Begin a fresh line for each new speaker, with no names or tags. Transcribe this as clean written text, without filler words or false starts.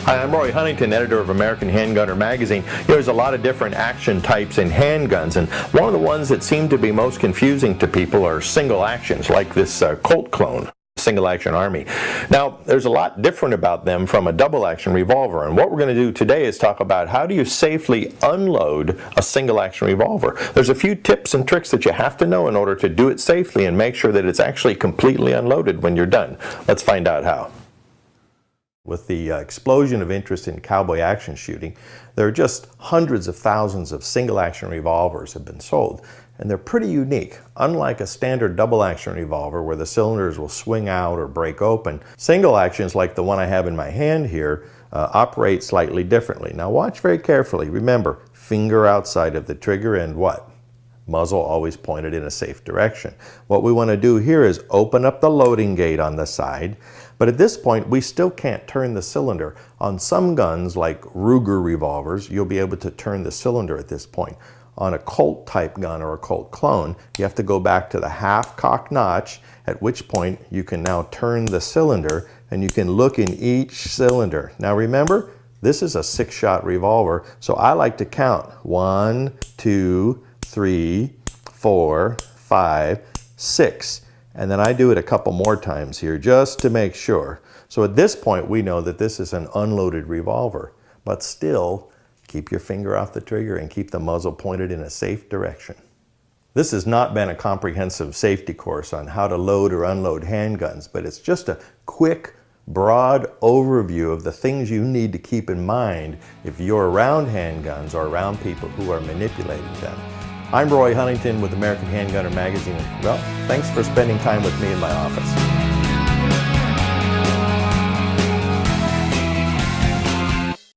Hi, I'm Roy Huntington, editor of American Handgunner magazine. There's a lot of different action types in handguns, and one of the ones that seem to be most confusing to people are single actions, like this Colt clone, single action army. Now, there's a lot different about them from a double action revolver, and what we're going to do today is talk about how do you safely unload a single action revolver. There's a few tips and tricks that you have to know in order to do it safely and make sure that it's actually completely unloaded when you're done. Let's find out how. With the explosion of interest in cowboy action shooting, there are just hundreds of thousands of single-action revolvers have been sold, and they're pretty unique. Unlike a standard double-action revolver where the cylinders will swing out or break open, single actions like the one I have in my hand here operate slightly differently. Now watch very carefully. Remember, finger outside of the trigger and what? Muzzle always pointed in a safe direction. What we want to do here is open up the loading gate on the side, but at this point we still can't turn the cylinder. On some guns like Ruger revolvers, you'll be able to turn the cylinder at this point. On a Colt type gun or a Colt clone, you have to go back to the half cock notch, at which point you can now turn the cylinder and you can look in each cylinder. Now remember, this is a 6-shot revolver, so I like to count 1, 2, 3, 4, 5, 6. And then I do it a couple more times here just to make sure. So at this point we know that this is an unloaded revolver, but still keep your finger off the trigger and keep the muzzle pointed in a safe direction. This has not been a comprehensive safety course on how to load or unload handguns, but it's just a quick, broad overview of the things you need to keep in mind if you're around handguns or around people who are manipulating them. I'm Roy Huntington with American Handgunner magazine. Well, thanks for spending time with me in my office.